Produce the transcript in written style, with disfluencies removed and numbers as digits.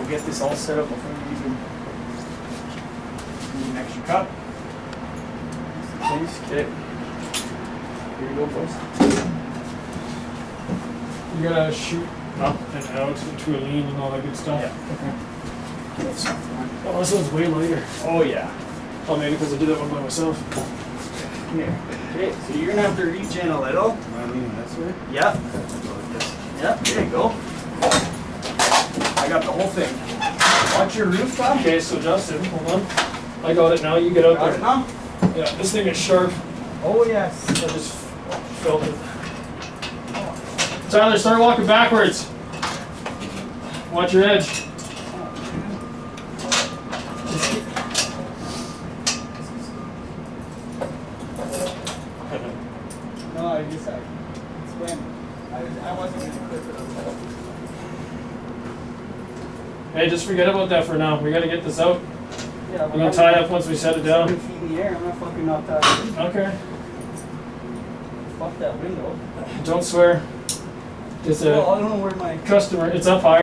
we'll get this all set up before we even need an extra cup. Please, okay. Here you go, boys. You gotta shoot up and out into a lean and all that good stuff. Yeah. Okay. That's fine. Oh, this one's way lighter. Oh yeah. Oh, maybe because I did that one by myself. Here. Okay, so you're gonna have to reach in a little. Am I leaning this way? Yep. Yep, there you go. I got the whole thing. Watch your roof, Tom. Okay, so Justin, hold on. I got it now. You get out Got there. it now? Yeah, this thing is sharp. Oh yes. I just felt it. Tyler, start walking backwards. Watch your edge. No, I just it's when I wasn't gonna clip it. Hey, just forget about that for now. We gotta get this out. Yeah, We're gonna tie it up once we set it down. 7 feet in the air. I'm not fucking not tired. Okay. Fuck that window. Don't swear. It's Well, a I don't know where my customer. It's up high.